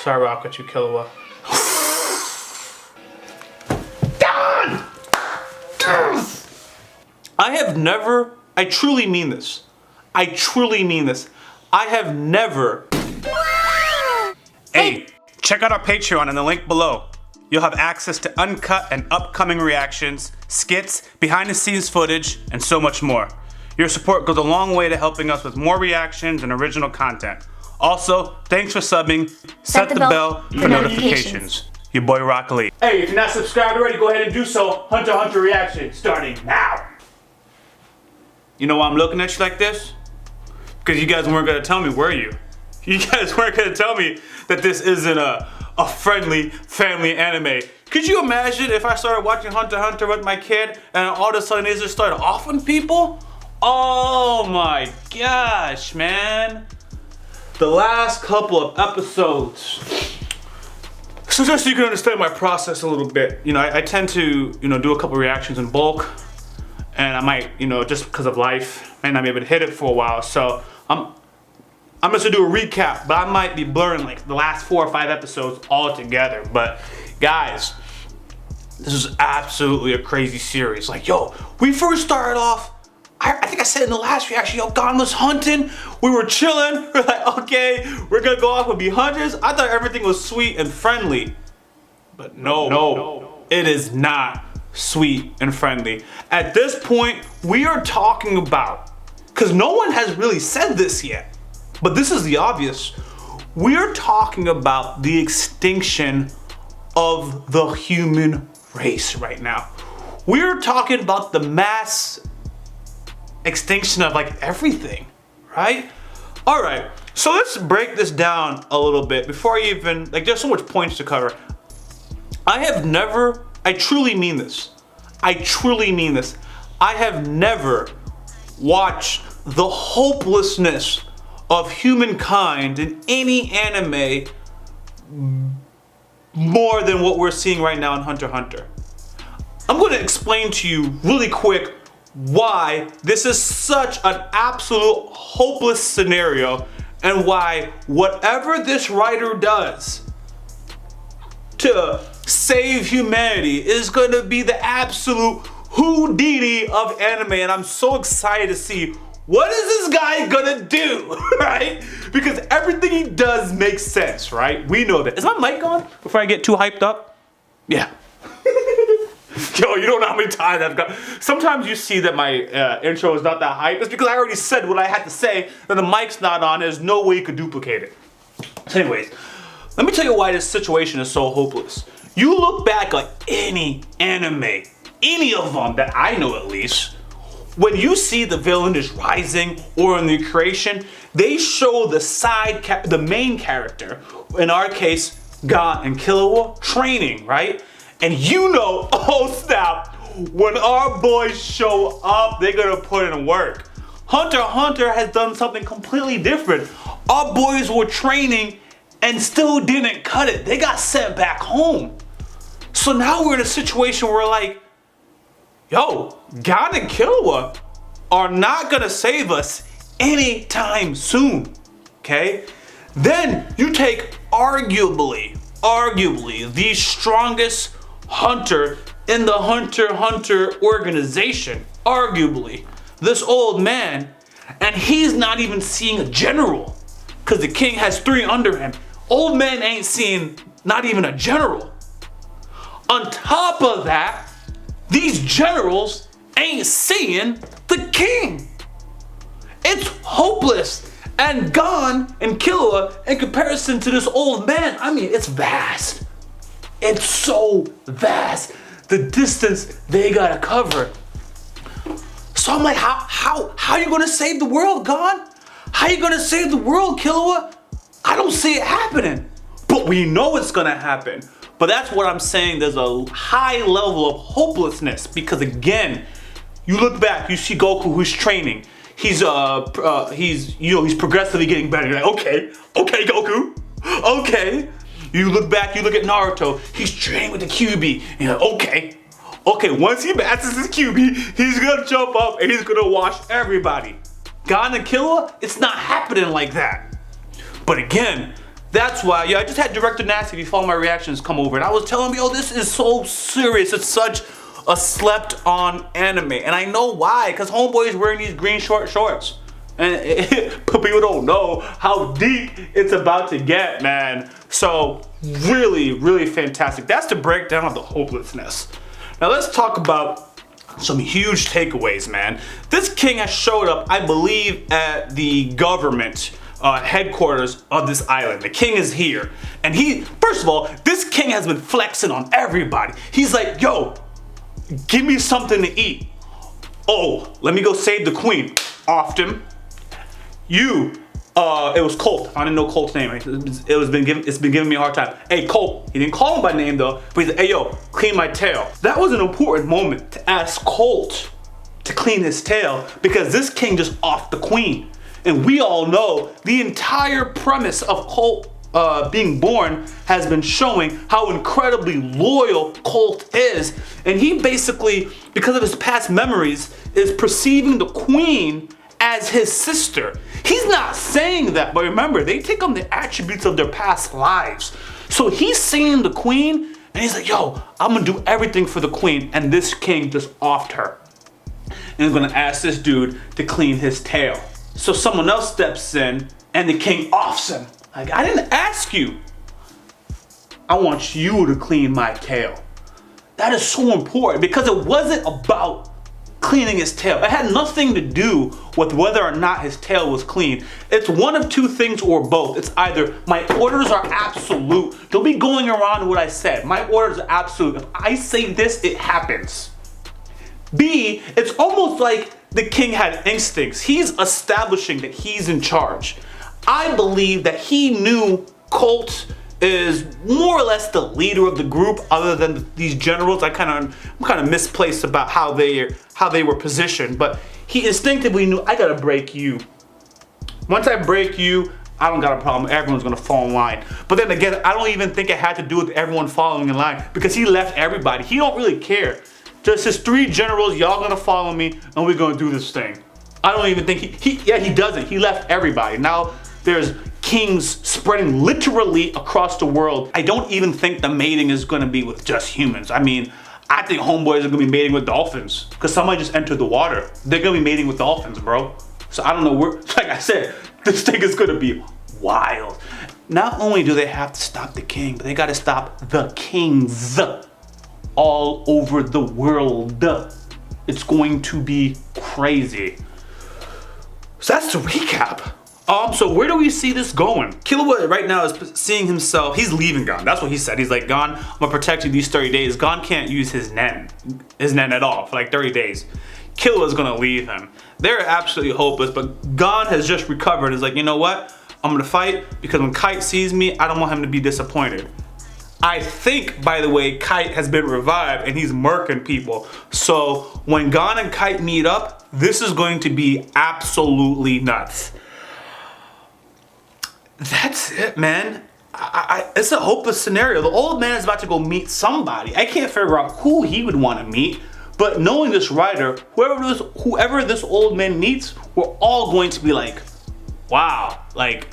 So I rock with you, Killua. I truly mean this. I have never. Hey, check out our Patreon in the link below. You'll have access to uncut and upcoming reactions, skits, behind the scenes footage, and so much more. Your support goes a long way to helping us with more reactions and original content. Also, thanks for subbing. Set the bell for notifications. Your boy YaBoyRockLee. Hey, if you're not subscribed already, go ahead and do so. Hunter x Hunter reaction starting now. You know why I'm looking at you like this? Because you guys weren't gonna tell me, were you? You guys weren't gonna tell me that this isn't a friendly family anime. Could you imagine if I started watching Hunter x Hunter with my kid and all of a sudden they just started offing people? Oh my gosh, man. The last couple of episodes. So just so you can understand my process a little bit, you know, I tend to, do a couple reactions in bulk, and I might, just because of life, might not be able to hit it for a while. So I'm just gonna do a recap, but I might be blurring like the last 4 or 5 episodes all together. But guys, this is absolutely a crazy series. Like, yo, we first started off, I think I said in the last reaction, yo, Gon was hunting, we were chilling, we're like, okay, we're gonna go off and be hunters. I thought everything was sweet and friendly, but no, it is not sweet and friendly. At this point, we are talking about, because no one has really said this yet, but this is the obvious, we're talking about the extinction of the human race right now. We're talking about the mass extinction of like everything, right? All right, so let's break this down a little bit before I even, like, there's so much points to cover. I truly mean this. I have never watched the hopelessness of humankind in any anime more than what we're seeing right now in Hunter x Hunter. I'm going to explain to you really quick why this is such an absolute hopeless scenario, and why whatever this writer does to save humanity is going to be the absolute Houdini of anime. And I'm so excited to see what is this guy gonna do, right? Because everything he does makes sense, right? We know that. Is my mic on before I get too hyped up? Yeah. Yo, you don't know how many times I've got. Sometimes you see that my intro is not that hype. It's because I already said what I had to say, and the mic's not on. There's no way you could duplicate it. So anyways, let me tell you why this situation is so hopeless. You look back at any anime, any of them that I know at least, when you see the villain is rising or in the creation, they show the main character, in our case, Gon and Killua, training, right? And oh snap, when our boys show up, they're gonna put in work. Hunter x Hunter has done something completely different. Our boys were training and still didn't cut it. They got sent back home. So now we're in a situation where, like, yo, Gon and Killua are not gonna save us anytime soon, okay? Then you take arguably the strongest hunter in the Hunter x Hunter organization, arguably, this old man, and he's not even seeing a general, because the king has 3 under him. Old man ain't seeing not even a general. On top of that, these generals ain't seeing the king. It's hopeless. And Gon and Killua, in comparison to this old man, I mean, it's vast. It's so vast, the distance they gotta cover. So I'm like, how are you gonna save the world, Gon? How are you gonna save the world, Killua? I don't see it happening, but we know it's gonna happen. But that's what I'm saying, there's a high level of hopelessness, because again, you look back, you see Goku who's training. He's progressively getting better. You're like, okay, Goku, okay. You look back, you look at Naruto, he's training with the QB. And you're like, okay, once he masters his QB, he's gonna jump up and he's gonna wash everybody. Gon and Killua, it's not happening like that. But again, That's why, I just had Director Nasty, if you follow my reactions, come over, and I was telling him, yo, this is so serious. It's such a slept on anime. And I know why, because Homeboy is wearing these green short shorts. And but people don't know how deep it's about to get, man. So really, really fantastic. That's the breakdown of the hopelessness. Now let's talk about some huge takeaways, man. This king has showed up, I believe, at the government headquarters of this island. The king is here. And first of all, this king has been flexing on everybody. He's like, yo, give me something to eat. Oh, let me go save the queen. Offed him. It was Colt. I didn't know Colt's name. It's been giving me a hard time. Hey, Colt. He didn't call him by name though, but he said, hey yo, clean my tail. That was an important moment to ask Colt to clean his tail because this king just offed the queen. And we all know the entire premise of Colt being born has been showing how incredibly loyal Colt is. And he basically, because of his past memories, is perceiving the queen as his sister. He's not saying that, but remember, they take on the attributes of their past lives. So he's seeing the queen, and he's like, yo, I'm gonna do everything for the queen, and this king just offed her. And he's gonna ask this dude to clean his tail. So someone else steps in, and the king offs him. Like, I didn't ask you. I want you to clean my tail. That is so important, because it wasn't about cleaning his tail. It had nothing to do with whether or not his tail was clean. It's one of two things or both. It's either my orders are absolute. Don't be going around what I said. My orders are absolute. If I say this, it happens. B, it's almost like the king had instincts. He's establishing that he's in charge. I believe that he knew Colt is more or less the leader of the group, other than these generals. I'm kind of misplaced about how they were positioned, but he instinctively knew, I gotta break you. Once I break you, I don't got a problem. Everyone's gonna fall in line. But then again, I don't even think it had to do with everyone following in line, because he left everybody. He don't really care. Just his 3 generals, y'all gonna follow me, and we're gonna do this thing. I don't even think he doesn't. He left everybody. Now there's kings spreading literally across the world. I don't even think the mating is gonna be with just humans. I mean, I think homeboys are gonna be mating with dolphins, because somebody just entered the water. They're gonna be mating with dolphins, bro. So I don't know where, like I said, this thing is gonna be wild. Not only do they have to stop the king, but they gotta stop the kings all over the world. It's going to be crazy. So that's the recap. So where do we see this going? Killua right now is seeing himself, he's leaving Gon. That's what he said. He's like, Gon, I'm gonna protect you these 30 days. Gon can't use his nen at all for like 30 days. Killua's gonna leave him. They're absolutely hopeless, but Gon has just recovered. He's like, you know what? I'm gonna fight, because when Kite sees me, I don't want him to be disappointed. I think, by the way, Kite has been revived and he's murking people. So when Gon and Kite meet up, this is going to be absolutely nuts. That's it, man. It's a hopeless scenario. The old man is about to go meet somebody. I can't figure out who he would want to meet, but knowing this writer, whoever this old man meets, we're all going to be like, wow, like,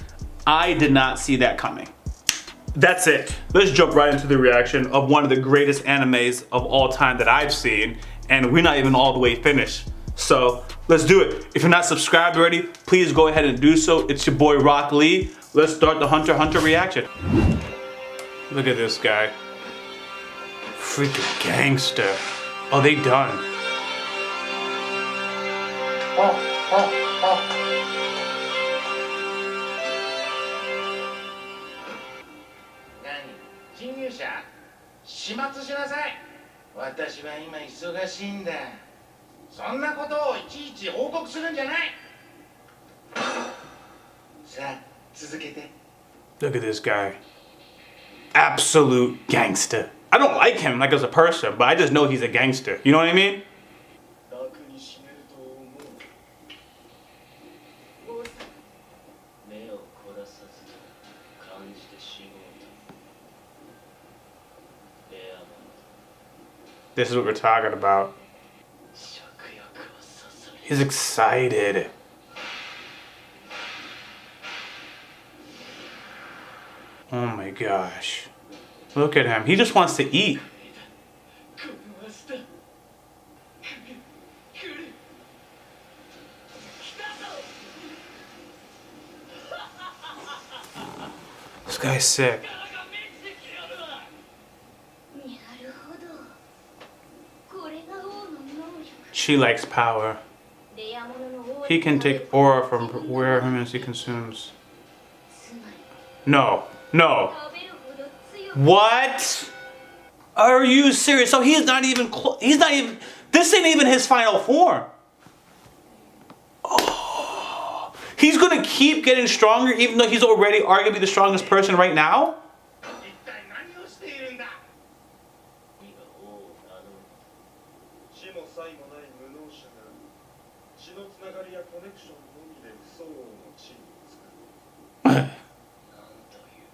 I did not see that coming. That's it. Let's jump right into the reaction of one of the greatest animes of all time that I've seen, and we're not even all the way finished. So let's do it. If you're not subscribed already, please go ahead and do so. It's your boy YaBoyRockLee. Let's start the Hunter x Hunter reaction. Look at this guy. Freaking gangster. Oh, they done. Look at this guy. Absolute gangster. I don't like him like as a person, but I just know he's a gangster. You know what I mean? This is what we're talking about. He's excited. Oh my gosh. Look at him. He just wants to eat. This guy's sick. She likes power. He can take aura from where humans he consumes. No. No. What? Are you serious? So he's not even this ain't even his final form. Oh. He's gonna keep getting stronger even though he's already arguably the strongest person right now?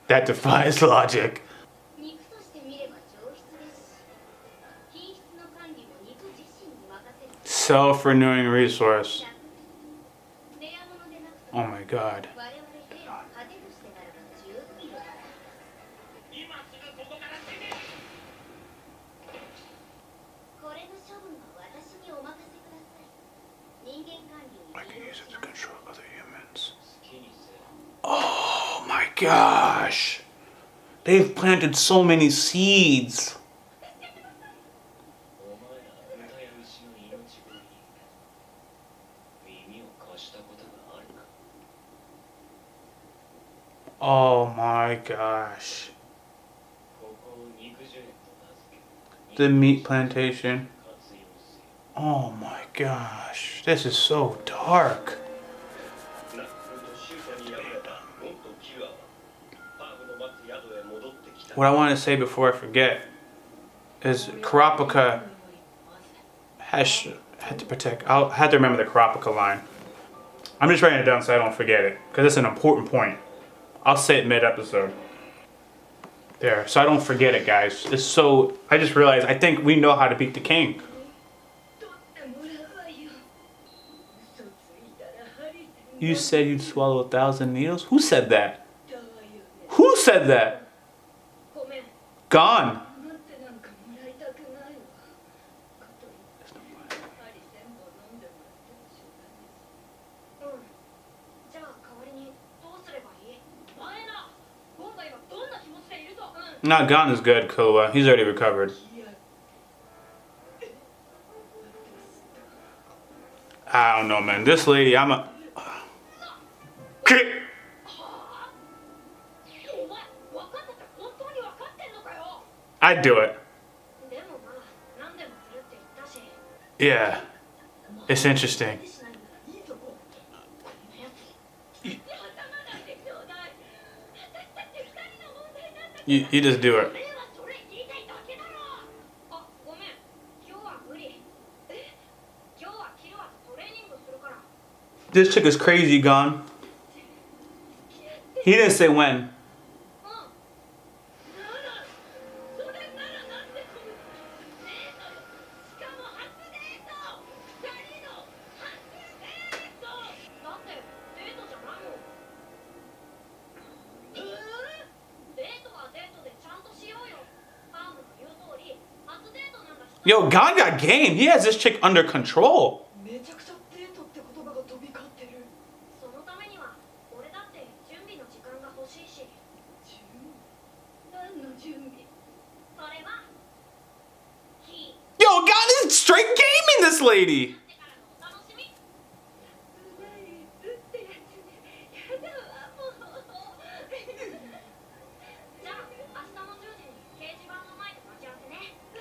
That defies logic. Self-renewing resource. Oh my god. I can use it to control other humans. Oh my gosh. They've planted so many seeds. Oh my gosh. The meat plantation. Oh my gosh. This is so dark. What I want to say before I forget is Kurapika had to protect. I had to remember the Kurapika line. I'm just writing it down so I don't forget it because it's an important point. I'll say it mid-episode. There, so I don't forget it, guys. It's so. I just realized I think we know how to beat the king. You said you'd swallow 1,000 needles? Who said that? Who said that? Gone. Not gone is good, Killua. He's already recovered. I don't know, man. This lady, I'm a... I'd do it. Yeah. It's interesting. You just do it. This chick is crazy, gone. He didn't say when. Yo, Gon got game. He has this chick under control. Yo, Gon is straight gaming this lady.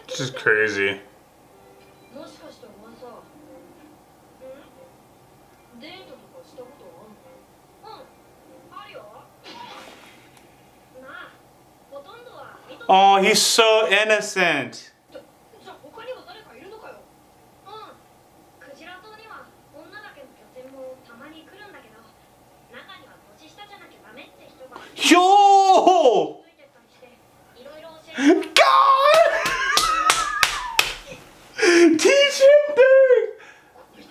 This is crazy. Oh, he's so innocent. Yo! God! Teach him things!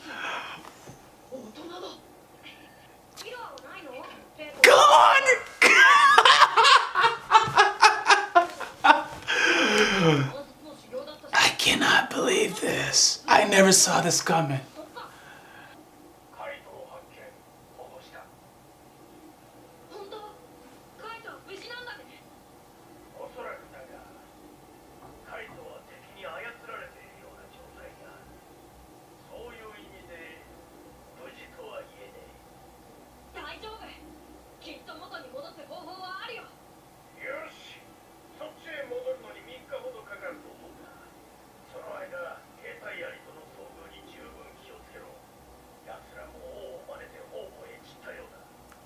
God! I cannot believe this. I never saw this coming.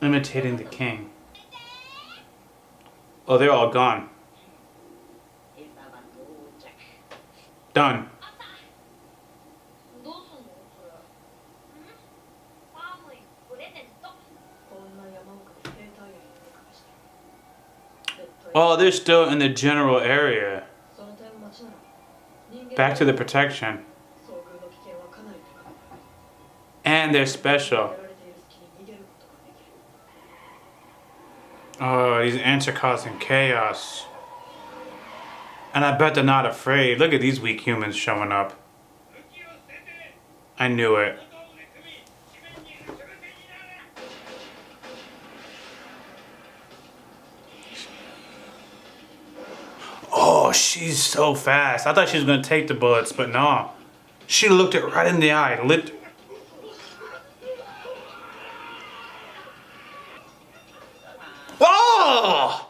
Imitating the king. Oh, they're all gone. Done. Oh, they're still in the general area. Back to the protection. And they're special. Oh, these ants are causing chaos. And I bet they're not afraid. Look at these weak humans showing up. I knew it. Oh, she's so fast. I thought she was going to take the bullets, but no. She looked it right in the eye. Lit. Oh!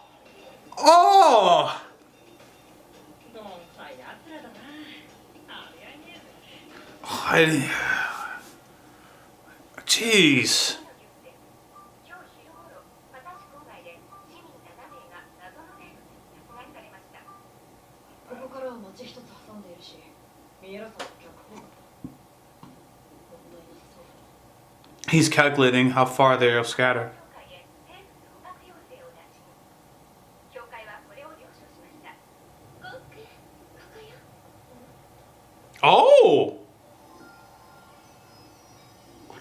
Oh! Jeez. He's calculating how far they'll scatter. Oh!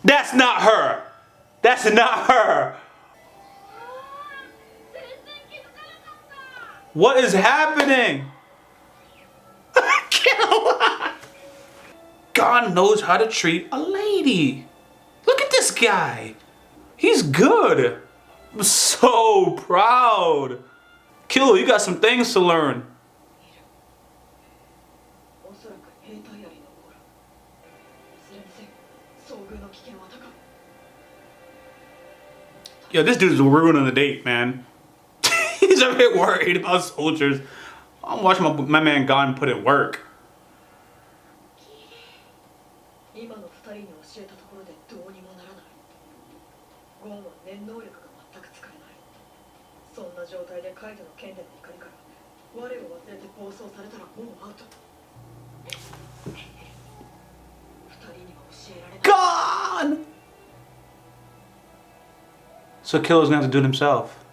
That's not her! That's not her! What is happening? Killua! God knows how to treat a lady. Look at this guy. He's good. I'm so proud. Killua, you got some things to learn. Yo, this dude's ruining the date, man. He's a bit worried about soldiers. I'm watching my man Gon put in work. Gon! So Killua's gonna have to do it himself.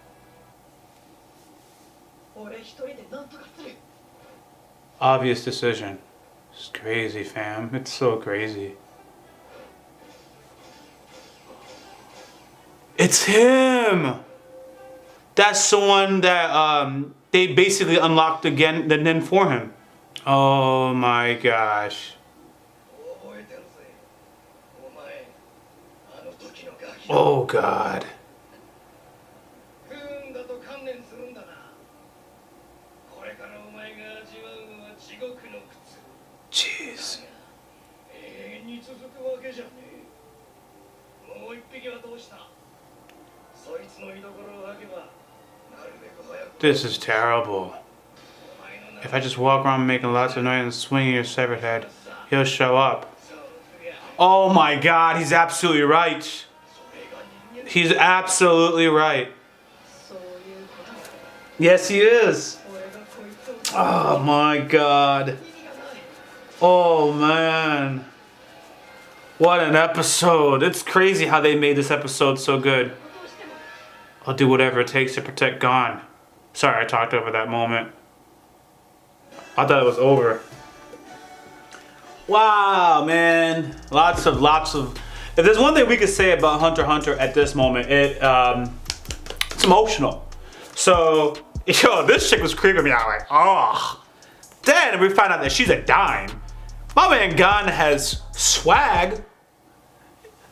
Obvious decision. It's crazy, fam. It's so crazy. It's him! That's the one that they basically unlocked again the Nin for him. Oh my gosh. Oh God. Jeez. This is terrible. If I just walk around making lots of noise and swinging your severed head, he'll show up. Oh my God, he's absolutely right. He's absolutely right. Yes, he is. Oh my God. Oh man. What an episode. It's crazy how they made this episode so good. I'll do whatever it takes to protect Gon. Sorry, I talked over that moment. I thought it was over. Wow, man. Lots of... If there's one thing we could say about Hunter x Hunter at this moment, it's emotional. So, yo, this chick was creeping me out like, oh. Then we find out that she's a dime. My man Gon has swag.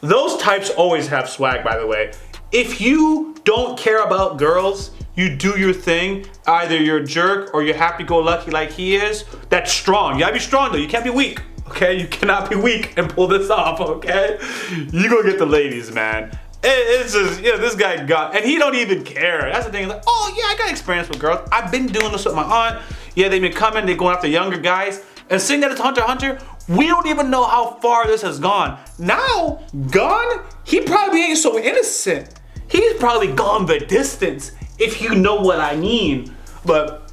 Those types always have swag, by the way. If you don't care about girls, you do your thing, either you're a jerk or you're happy-go-lucky like he is, that's strong. You gotta be strong though, you can't be weak, okay? You cannot be weak and pull this off, okay? You gonna get the ladies, man. It's just, you know, this guy got, and he don't even care. That's the thing, like, oh yeah, I got experience with girls. I've been doing this with my aunt. Yeah, they've been coming, they're going after younger guys. And seeing that it's Hunter x Hunter, we don't even know how far this has gone. Now, Gon, he probably ain't so innocent. He's probably gone the distance, if you know what I mean. But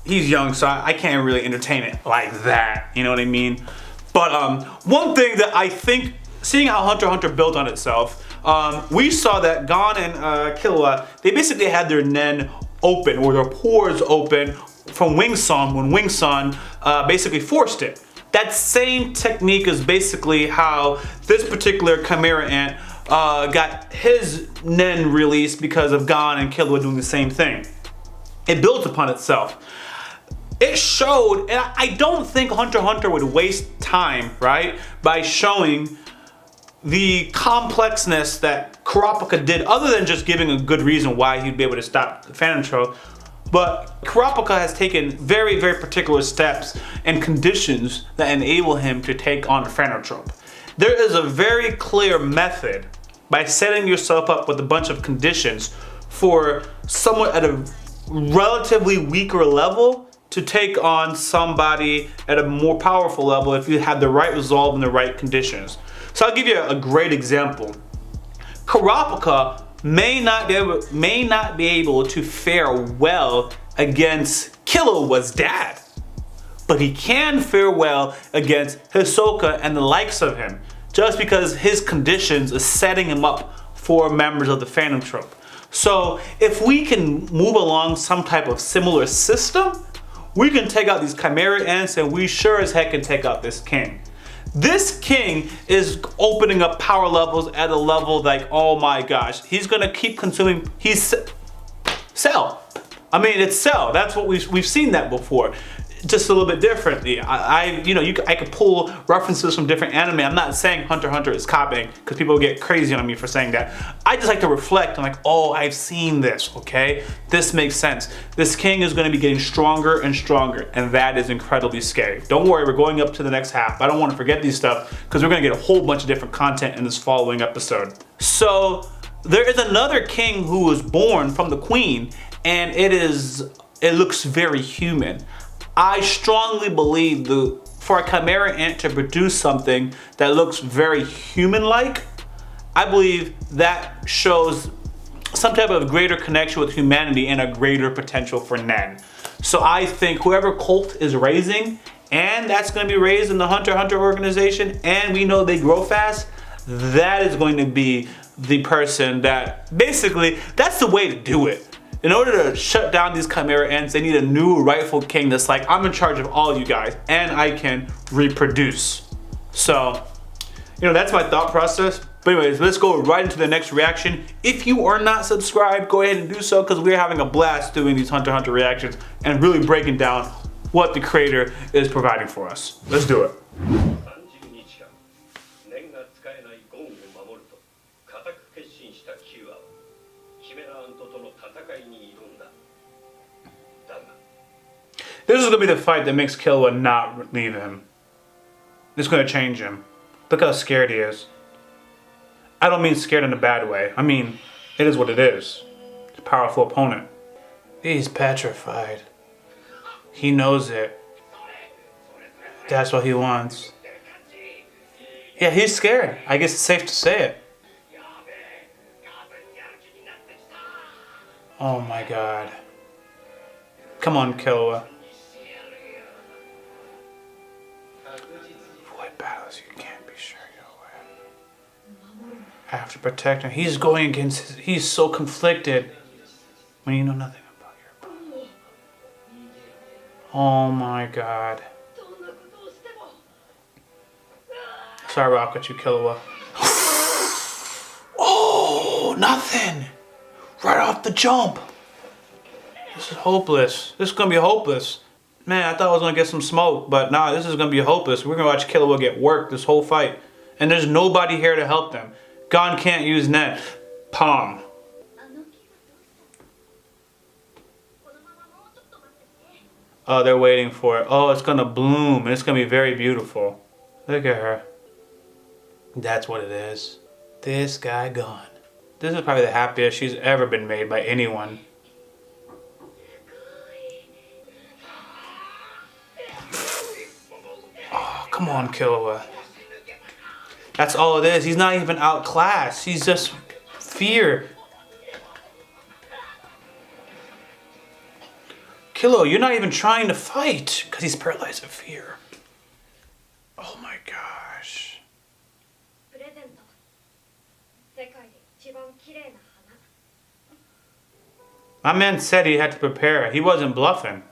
he's young, so I can't really entertain it like that. You know what I mean? But one thing that I think, seeing how Hunter x Hunter built on itself, we saw that Gon and Killua, they basically had their nen open, or their pores open from Wing Sung when Wing Sung basically forced it. That same technique is basically how this particular Chimera Ant got his nen released because of Gon and Killua doing the same thing. It builds upon itself. It showed, and I don't think Hunter x Hunter would waste time, right, by showing the complexness that Kurapika did, other than just giving a good reason why he'd be able to stop the Phantom Trope. But Kurapika has taken very, very particular steps and conditions that enable him to take on the Phantom Trope. There is a very clear method by setting yourself up with a bunch of conditions for someone at a relatively weaker level to take on somebody at a more powerful level if you have the right resolve and the right conditions. So I'll give you a great example. Kurapika may not be able to fare well against Killua's dad, but he can fare well against Hisoka and the likes of him, just because his conditions are setting him up for members of the Phantom Trope. So if we can move along some type of similar system, we can take out these Chimera Ants, and we sure as heck can take out this king. This king is opening up power levels at a level like, oh my gosh, he's gonna keep consuming, he's Cell. I mean, it's Cell, that's what we've seen that before. Just a little bit differently. I could pull references from different anime. I'm not saying Hunter x Hunter is copying, because people get crazy on me for saying that. I just like to reflect on like, oh, I've seen this, okay? This makes sense. This king is gonna be getting stronger and stronger, and that is incredibly scary. Don't worry, we're going up to the next half. I don't wanna forget these stuff, because we're gonna get a whole bunch of different content in this following episode. So, there is another king who was born from the queen, and it looks very human. I strongly believe for a Chimera Ant to produce something that looks very human-like, I believe that shows some type of greater connection with humanity and a greater potential for nen. So I think whoever Colt is raising, and that's going to be raised in the Hunter x Hunter organization, and we know they grow fast, that is going to be the person that, basically, that's the way to do it. In order to shut down these Chimera Ants, they need a new rightful king that's like, I'm in charge of all you guys, and I can reproduce. So, that's my thought process. But anyways, let's go right into the next reaction. If you are not subscribed, go ahead and do so, because we're having a blast doing these Hunter x Hunter reactions and really breaking down what the creator is providing for us. Let's do it. This is gonna be the fight that makes Killua not leave him. It's gonna change him. Look how scared he is. I don't mean scared in a bad way. I mean, it is what it is. It's a powerful opponent. He's petrified. He knows it. That's what he wants. Yeah, he's scared. I guess it's safe to say it. Oh my god. Come on, Killua. Avoid battles you can't be sure you'll win. I have to protect him. He's going against he's so conflicted when you know nothing about your opponent. Oh my god. Sorry, Rock at you, Killua. Oh, nothing. Right off the jump. This is hopeless. This is gonna be hopeless. Man, I thought I was gonna get some smoke, but nah, this is gonna be hopeless. We're gonna watch Killua get worked this whole fight. And there's nobody here to help them. Gon can't use net. Palm. Oh, they're waiting for it. Oh, it's gonna bloom and it's gonna be very beautiful. Look at her. That's what it is. This guy gone. This is probably the happiest she's ever been made by anyone. Oh, come on, Killua. That's all it is. He's not even outclassed. He's just fear. Killua, you're not even trying to fight because he's paralyzed with fear. Oh my gosh. My man said he had to prepare. He wasn't bluffing.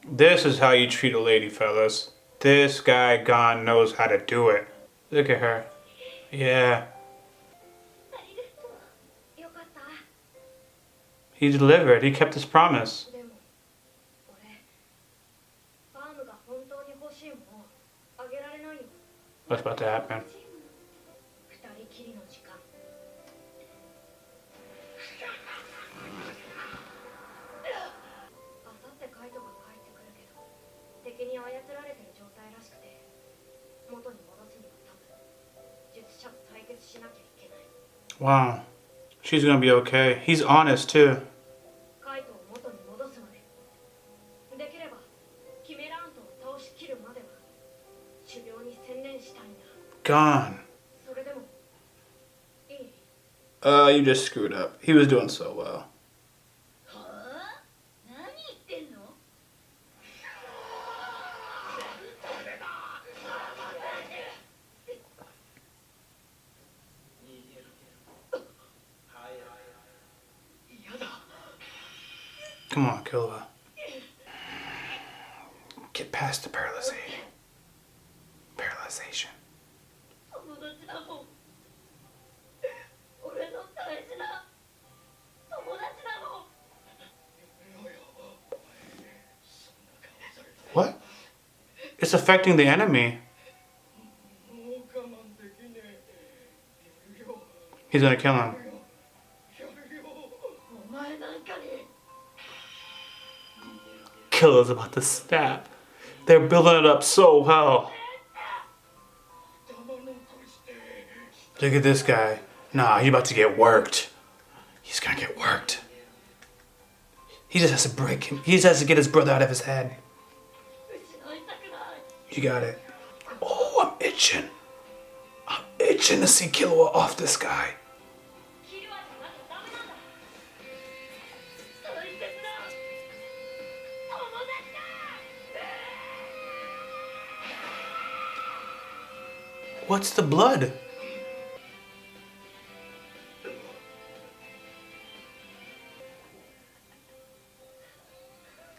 This is how you treat a lady, fellas. This guy Gon knows how to do it. Look at her. Yeah. He delivered. He kept his promise. What's about to happen? Wow. She's gonna be okay. He's honest too. Gone. You just screwed up. He was doing so well. Come on, Killua. Get past the paralyzation. What? It's affecting the enemy. He's gonna kill him. Killua's about to snap. They're building it up so well. Look at this guy. Nah, he's about to get worked. He's gonna get worked. He just has to break him. He just has to get his brother out of his head. You got it. Oh, I'm itching. I'm itching to see Killua off this guy. What's the blood?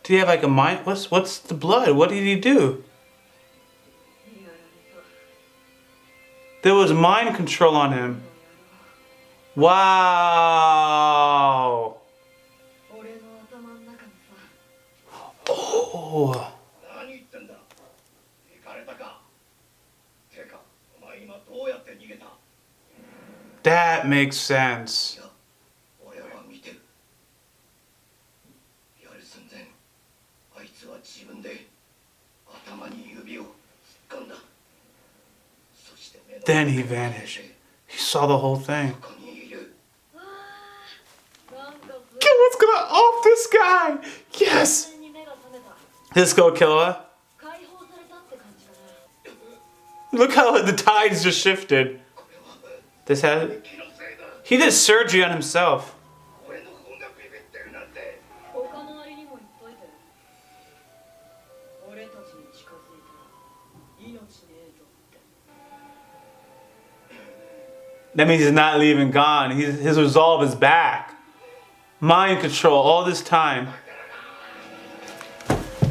Did he have like a mind? What's the blood? What did he do? There was mind control on him. Wow. Oh. That makes sense. Then he vanished. He saw the whole thing. Killua's gonna off this guy! Yes! Let's go, Killua. Look how the tides just shifted. He did surgery on himself. That means he's not leaving Gon. His resolve is back. Mind control all this time.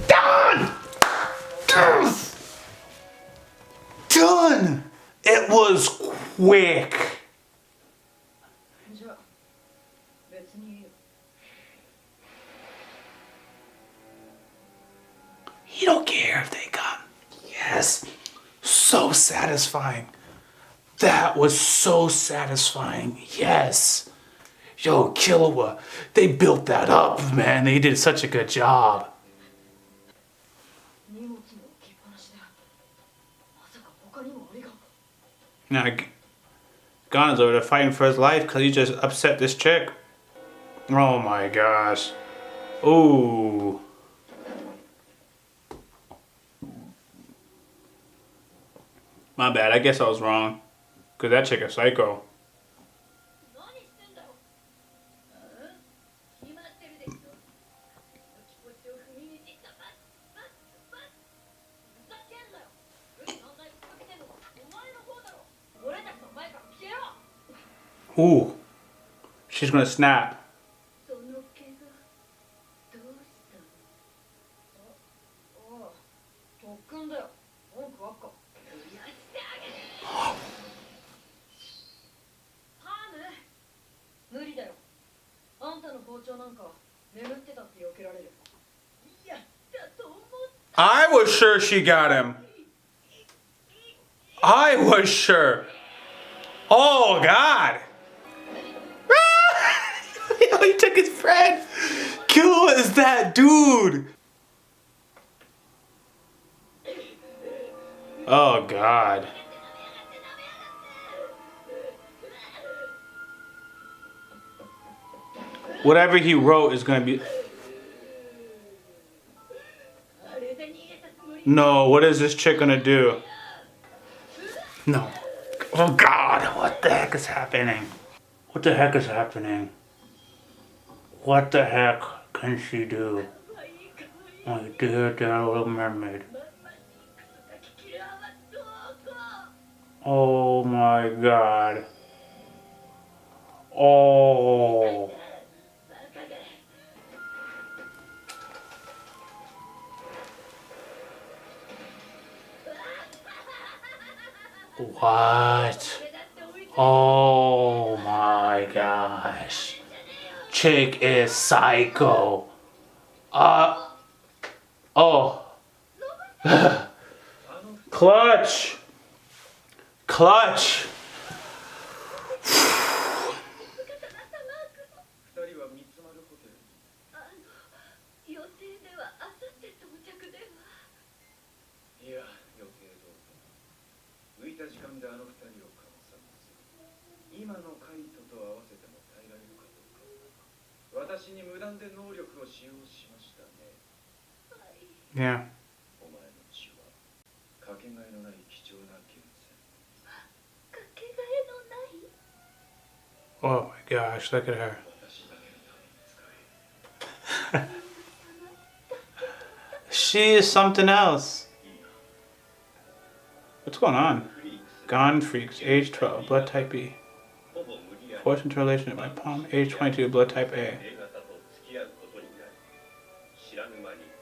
Done! Done! It was quick. He don't care if they come. Yes. So satisfying. That was so satisfying. Yes. Yo, Killua, they built that up, man. They did such a good job. Now, Gon is over there fighting for his life because he just upset this chick. Oh my gosh. Ooh. My bad, I guess I was wrong. Because that chick is psycho. Ooh. She's gonna snap. I was sure she got him. I was sure. Oh God. Yo, he took his friend. Killua is that dude. Oh God. Whatever he wrote is gonna be. No, what is this chick gonna do? No. Oh God, what the heck is happening? What the heck is happening? What the heck can she do? My dear little mermaid. Oh my God. Oh. What? Oh my gosh. Chick is psycho. Oh. Clutch. Clutch. Yeah. Oh my gosh, look at her. She is something else. What's going on? Gone freaks, age 12, blood type B. Forced into a relationship by Palm, age 22, blood type A.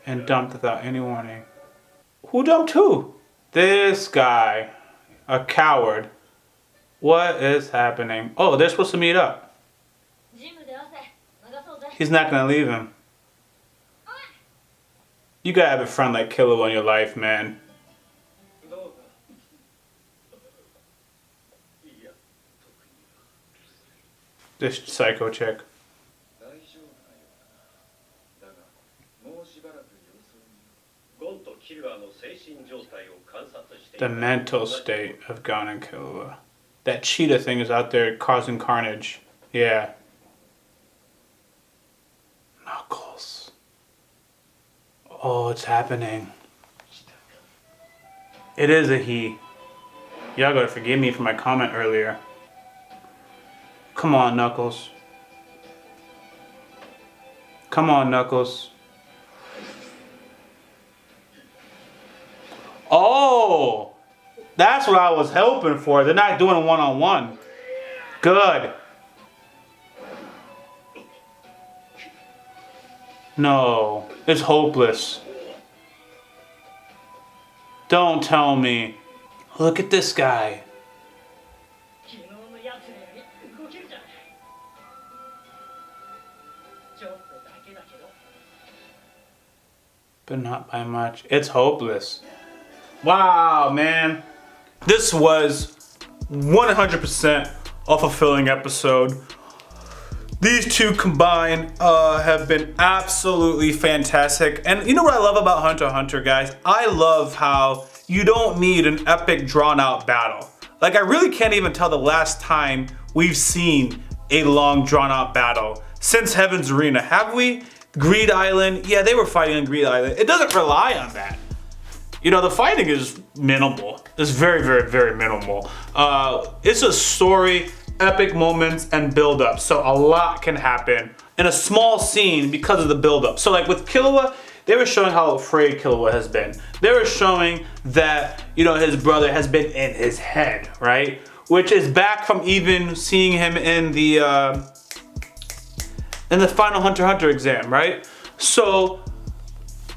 And dumped without any warning. Who dumped who? This guy. A coward. What is happening? Oh, they're supposed to meet up. He's not gonna leave him. You gotta have a friend like Killua in your life, man. This psycho chick. The mental state of Gon and Killua. That cheetah thing is out there causing carnage. Yeah. Knuckles. Oh, it's happening. It is a he. Y'all gotta forgive me for my comment earlier. Come on, Knuckles. Come on, Knuckles. Oh! That's what I was hoping for. They're not doing a one-on-one. Good. No. It's hopeless. Don't tell me. Look at this guy. but not by much. It's hopeless. Wow, man. This was 100% a fulfilling episode. These two combined have been absolutely fantastic. And you know what I love about Hunter x Hunter, guys? I love how you don't need an epic drawn out battle. Like, I really can't even tell the last time we've seen a long drawn out battle since Heaven's Arena. Have we? Greed Island? Yeah, they were fighting on Greed Island. It doesn't rely on that. You know, the fighting is minimal. It's very, very, very minimal. It's a story, epic moments, and build up. So a lot can happen in a small scene because of the build up. So like with Killua, they were showing how afraid Killua has been. They were showing that, you know, his brother has been in his head, right? Which is back from even seeing him in the final Hunter x Hunter exam, right? So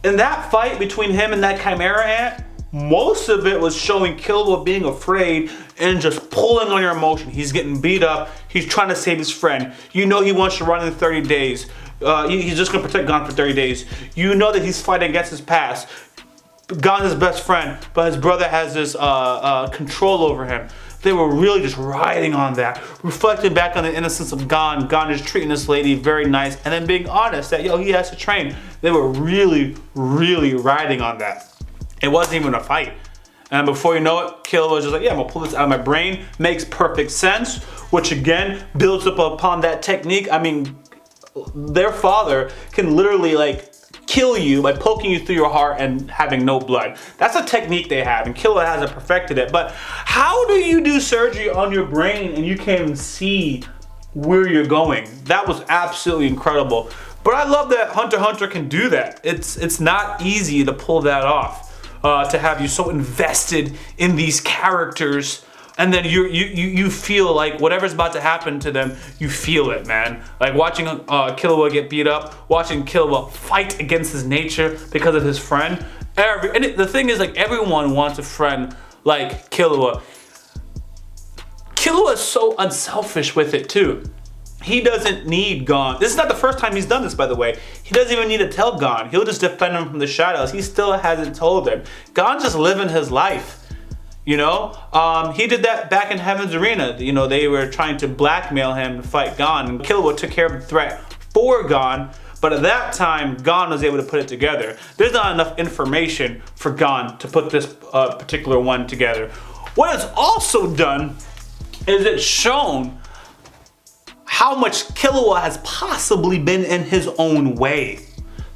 in that fight between him and that Chimera Ant, most of it was showing Killua being afraid and just pulling on your emotion. He's getting beat up. He's trying to save his friend. You know he wants to run in 30 days. He's just gonna protect Gon for 30 days. You know that he's fighting against his past. Gon's his best friend, but his brother has this control over him. They were really just riding on that, reflecting back on the innocence of Gon. Gon is treating this lady very nice, and then being honest that, yo, he has to train. They were really, really riding on that. It wasn't even a fight. And before you know it, Killua was just like, yeah, I'm gonna pull this out of my brain. Makes perfect sense, which again, builds up upon that technique. I mean, their father can literally like kill you by poking you through your heart and having no blood. That's a technique they have, and Killua hasn't perfected it. But how do you do surgery on your brain and you can't even see where you're going? That was absolutely incredible. But I love that Hunter x Hunter can do that. It's not easy to pull that off. To have you so invested in these characters, and then you feel like whatever's about to happen to them, you feel it, man. Like watching Killua get beat up, watching Killua fight against his nature because of his friend. The thing is, like, everyone wants a friend like Killua. Killua is so unselfish with it too. He doesn't need Gon. This is not the first time he's done this, by the way. He doesn't even need to tell Gon. He'll just defend him from the shadows. He still hasn't told him. Gon's just living his life, you know? He did that back in Heaven's Arena. You know, they were trying to blackmail him to fight Gon, and Killua took care of the threat for Gon, but at that time, Gon was able to put it together. There's not enough information for Gon to put this particular one together. What it's also done is it's shown how much Killua has possibly been in his own way.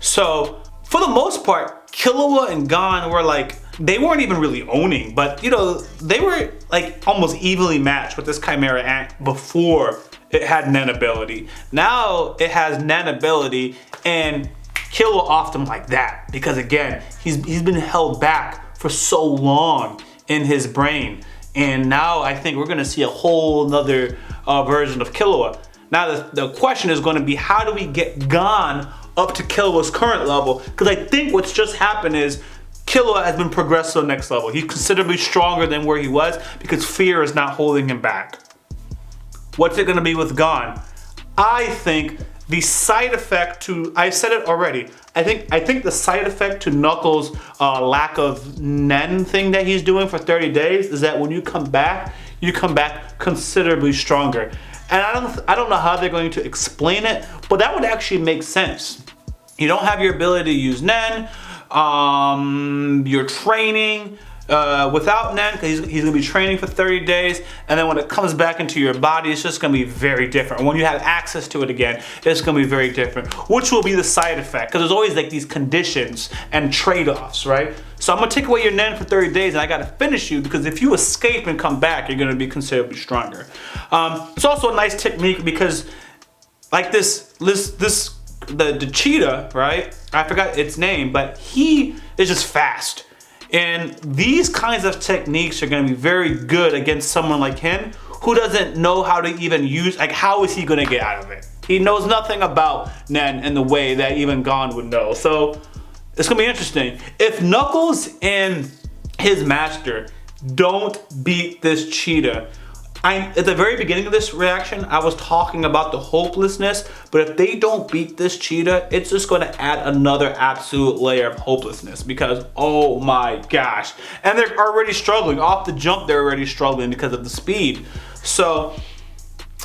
So for the most part, Killua and Gon were like, they weren't even really owning, but you know, they were like almost evenly matched with this Chimera Ant before it had Nen ability. Now it has Nen ability, and Killua offed him like that because again, he's been held back for so long in his brain. And now I think we're gonna see a whole nother version of Killua. Now the question is gonna be, how do we get Gon up to Killua's current level? Because I think what's just happened is Killua has been progressed to the next level. He's considerably stronger than where he was because fear is not holding him back. What's it gonna be with Gon? I think the side effect to, I said it already, I think the side effect to Knuckles' lack of Nen thing that he's doing for 30 days is that when you come back considerably stronger. And I don't know how they're going to explain it, but that would actually make sense. You don't have your ability to use Nen, you're training without Nen, because he's gonna be training for 30 days, and then when it comes back into your body, it's just gonna be very different. When you have access to it again, it's gonna be very different, which will be the side effect, because there's always like these conditions and trade-offs, right? So I'm gonna take away your Nen for 30 days, and I gotta finish you, because if you escape and come back, you're gonna be considerably stronger. It's also a nice technique because like the cheetah, right? I forgot its name, but he is just fast. And these kinds of techniques are gonna be very good against someone like him who doesn't know how to even use, like how is he gonna get out of it? He knows nothing about Nen in the way that even Gon would know. So it's gonna be interesting. If Knuckles and his master don't beat this cheetah, At the very beginning of this reaction, I was talking about the hopelessness, but if they don't beat this cheetah, it's just going to add another absolute layer of hopelessness because, oh my gosh. And they're already struggling. Off the jump, they're already struggling because of the speed. So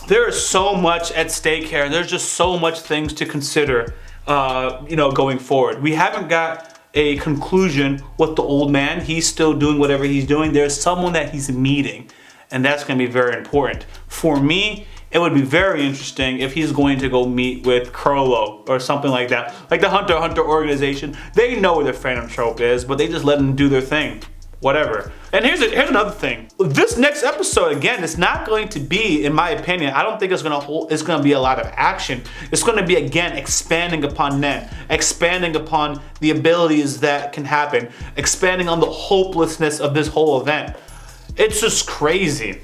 there is so much at stake here, and there's just so much things to consider, going forward. We haven't got a conclusion with the old man. He's still doing whatever he's doing. There's someone that he's meeting, and that's going to be very important. For me, it would be very interesting if he's going to go meet with Killua or something like that. Like the Hunter x Hunter organization, they know where the Phantom Trope is, but they just let them do their thing. Whatever. And here's another thing. This next episode, again, it's not going to be, in my opinion, I don't think it's gonna be a lot of action. It's gonna be, again, expanding upon Nen, expanding upon the abilities that can happen, expanding on the hopelessness of this whole event. It's just crazy.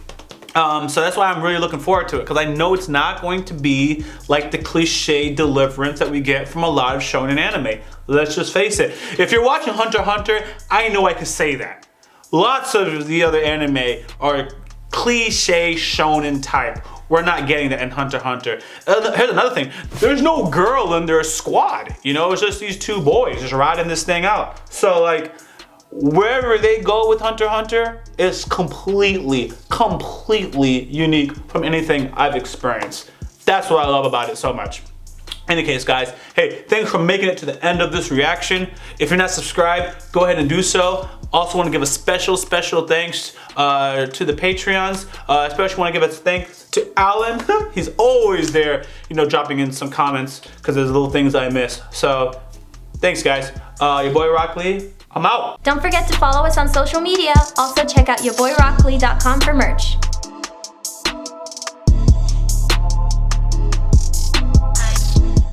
So that's why I'm really looking forward to it, because I know it's not going to be like the cliche deliverance that we get from a lot of shonen anime. Let's just face it. If you're watching Hunter x Hunter, I know I can say that. Lots of the other anime are cliche shonen type. We're not getting that in Hunter x Hunter. Here's another thing. There's no girl in their squad. It's just these two boys just riding this thing out. So like, wherever they go with Hunter x Hunter is completely unique from anything I've experienced. That's what I love about it so much. In any case, guys, hey, thanks for making it to the end of this reaction. If you're not subscribed, go ahead and do so. Also want to give a special thanks to the Patreons. Especially want to give a thanks to Alan. He's always there, dropping in some comments because there's little things I miss. So, thanks, guys. Your boy YaBoyRockLee, I'm out. Don't forget to follow us on social media. Also check out YaBoyRockLee.com for merch.